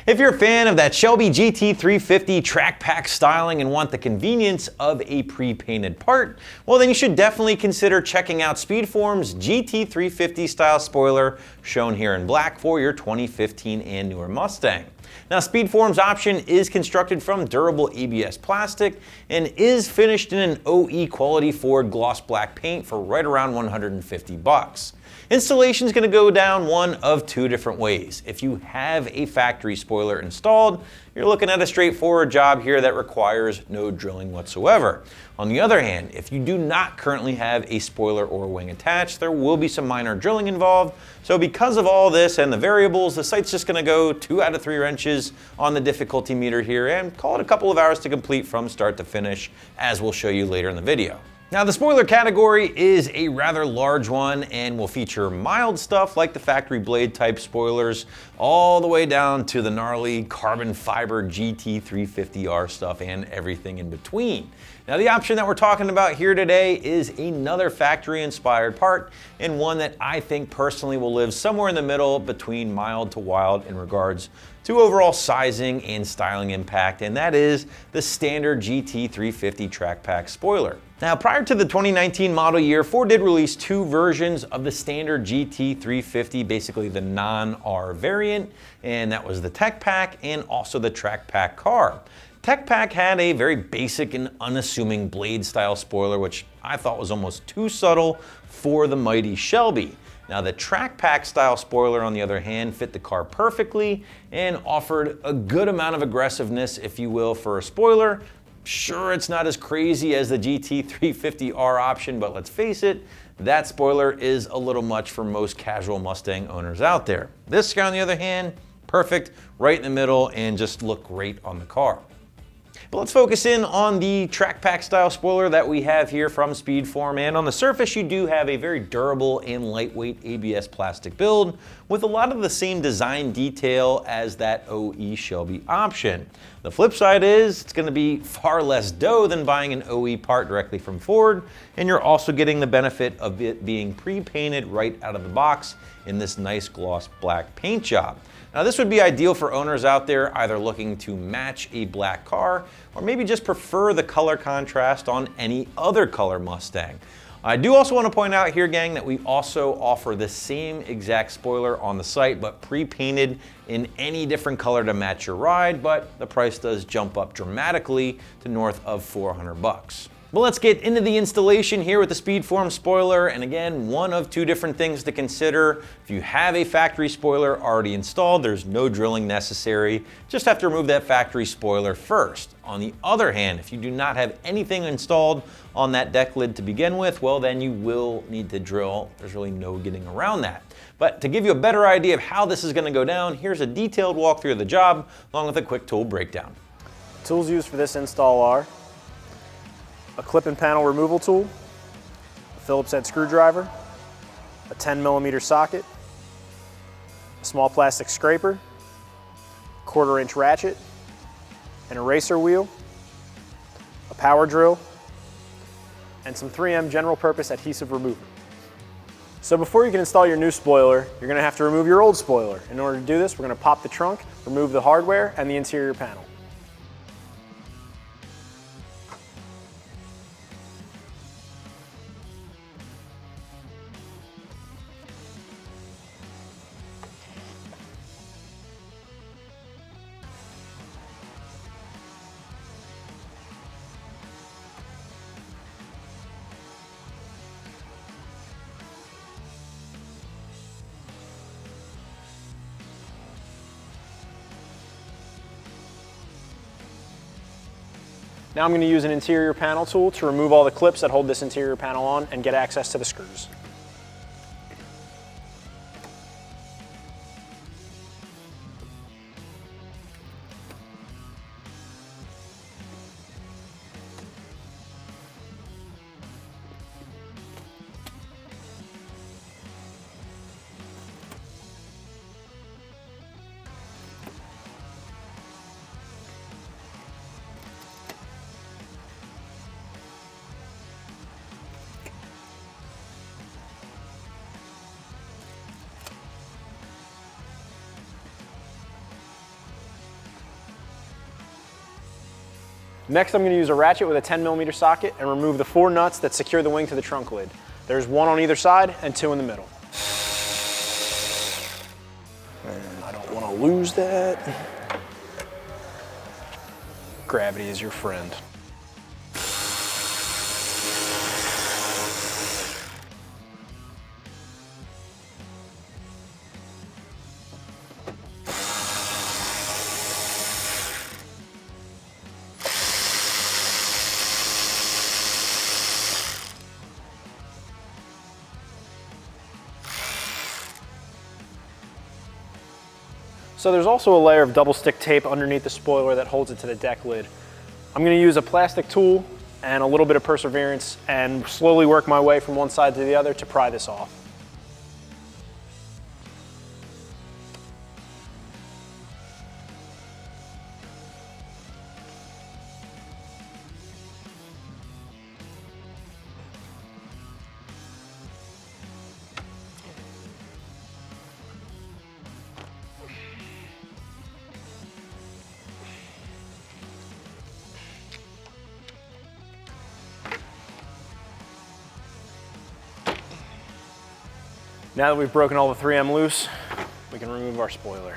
If you're a fan of that Shelby GT350 track pack styling and want the convenience of a pre-painted part, well then you should definitely consider checking out SpeedForm's GT350 Style Spoiler, shown here in black for your 2015 and newer Mustang. Now, SpeedForm's option is constructed from durable ABS plastic and is finished in an OE quality Ford gloss black paint for right around $150. Installation is going to go down one of two different ways. If you have a factory spoiler installed, you're looking at a straightforward job here that requires no drilling whatsoever. On the other hand, if you do not currently have a spoiler or wing attached, there will be some minor drilling involved. So because of all this and the variables, the site's just going to go 2 out of 3 wrenches on the difficulty meter here and call it a couple of hours to complete from start to finish, as we'll show you later in the video. Now, the spoiler category is a rather large one and will feature mild stuff like the factory blade type spoilers all the way down to the gnarly carbon fiber GT350R stuff and everything in between. Now, the option that we're talking about here today is another factory inspired part and one that I think personally will live somewhere in the middle between mild to wild in regards to overall sizing and styling impact, and that is the standard GT350 track pack spoiler. Now, prior to the 2019 model year, Ford did release 2 versions of the standard GT350, basically the non-R variant, and that was the Tech Pack and also the Track Pack car. Tech Pack had a very basic and unassuming blade style spoiler, which I thought was almost too subtle for the mighty Shelby. Now, the Track Pack style spoiler, on the other hand, fit the car perfectly and offered a good amount of aggressiveness, if you will, for a spoiler. Sure, it's not as crazy as the GT350R option, but let's face it, that spoiler is a little much for most casual Mustang owners out there. This guy, on the other hand, perfect, right in the middle, and just look great on the car. But let's focus in on the track pack style spoiler that we have here from SpeedForm, and on the surface you do have a very durable and lightweight ABS plastic build with a lot of the same design detail as that OE Shelby option. The flip side is it's going to be far less dough than buying an OE part directly from Ford, and you're also getting the benefit of it being pre-painted right out of the box in this nice gloss black paint job. Now, this would be ideal for owners out there either looking to match a black car or maybe just prefer the color contrast on any other color Mustang. I do also want to point out here, gang, that we also offer the same exact spoiler on the site, but pre-painted in any different color to match your ride, but the price does jump up dramatically to north of $400. Well, let's get into the installation here with the SpeedForm spoiler, and again, one of 2 different things to consider. If you have a factory spoiler already installed, there's no drilling necessary. Just have to remove that factory spoiler first. On the other hand, if you do not have anything installed on that deck lid to begin with, well then you will need to drill. There's really no getting around that. But to give you a better idea of how this is going to go down, here's a detailed walkthrough of the job along with a quick tool breakdown. Tools used for this install are a clip and panel removal tool, a Phillips head screwdriver, a 10mm socket, a small plastic scraper, a 1/4 inch ratchet, an eraser wheel, a power drill, and some 3M general purpose adhesive remover. So before you can install your new spoiler, you're going to have to remove your old spoiler. In order to do this, we're going to pop the trunk, remove the hardware and the interior panel. Now I'm going to use an interior panel tool to remove all the clips that hold this interior panel on and get access to the screws. Next, I'm going to use a ratchet with a 10mm socket and remove the 4 nuts that secure the wing to the trunk lid. There's 1 on either side and 2 in the middle. And I don't want to lose that. Gravity is your friend. So there's also a layer of double stick tape underneath the spoiler that holds it to the deck lid. I'm going to use a plastic tool and a little bit of perseverance and slowly work my way from one side to the other to pry this off. Now that we've broken all the 3M loose, we can remove our spoiler.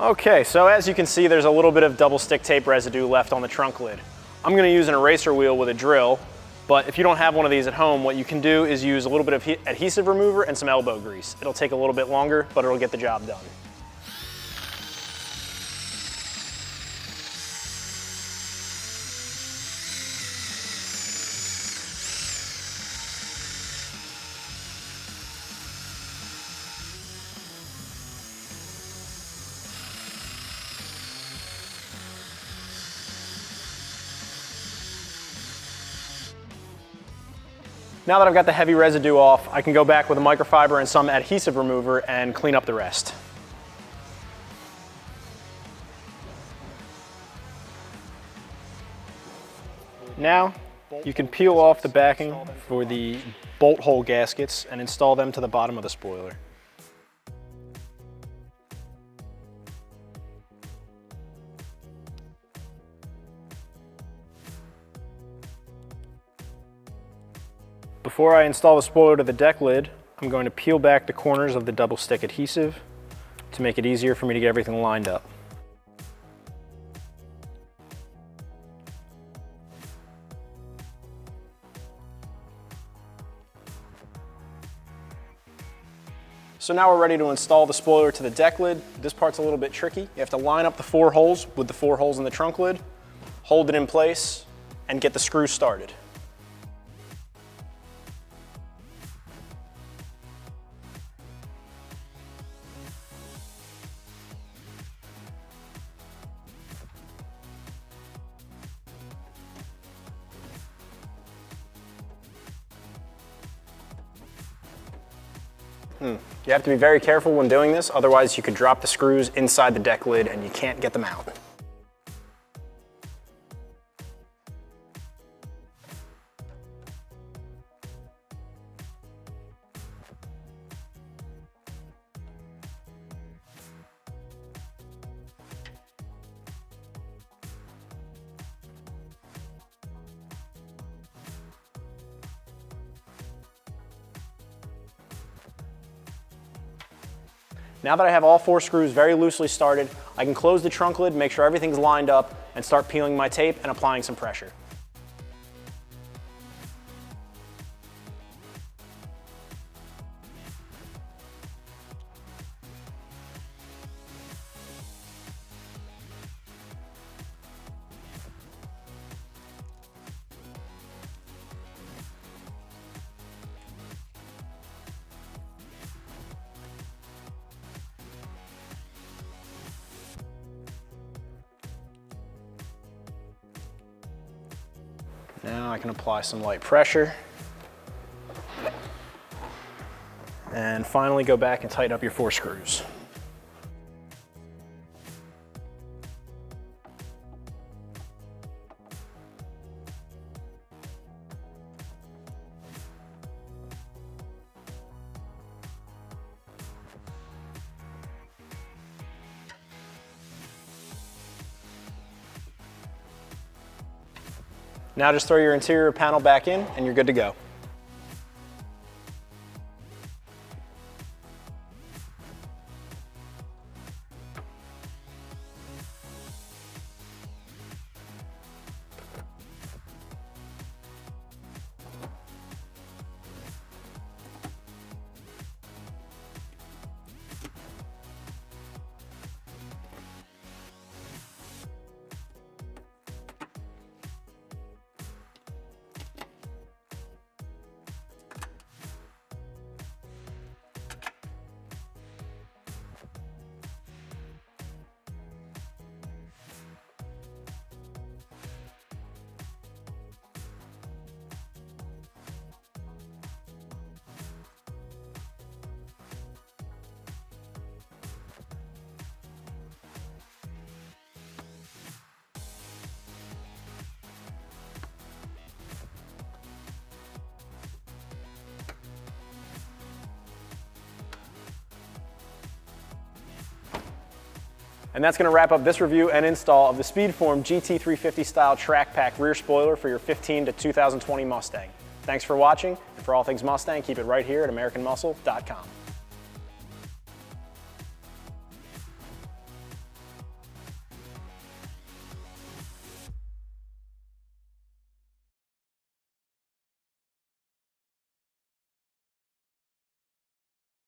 Okay, so as you can see, there's a little bit of double stick tape residue left on the trunk lid. I'm going to use an eraser wheel with a drill, but if you don't have one of these at home, what you can do is use a little bit of adhesive remover and some elbow grease. It'll take a little bit longer, but it'll get the job done. Now that I've got the heavy residue off, I can go back with a microfiber and some adhesive remover and clean up the rest. Now, you can peel off the backing for the bolt hole gaskets and install them to the bottom of the spoiler. Before I install the spoiler to the deck lid, I'm going to peel back the corners of the double stick adhesive to make it easier for me to get everything lined up. So now we're ready to install the spoiler to the deck lid. This part's a little bit tricky. You have to line up the 4 holes with the 4 holes in the trunk lid, hold it in place, and get the screw started. You have to be very careful when doing this, otherwise you could drop the screws inside the deck lid and you can't get them out. Now that I have all 4 screws very loosely started, I can close the trunk lid, make sure everything's lined up, and start peeling my tape and applying some pressure. Now I can apply some light pressure. And finally go back and tighten up your 4 screws. Now just throw your interior panel back in and you're good to go. And that's going to wrap up this review and install of the SpeedForm GT350 Style Track Pack Rear Spoiler for your 15 to 2020 Mustang. Thanks for watching, and for all things Mustang, keep it right here at AmericanMuscle.com.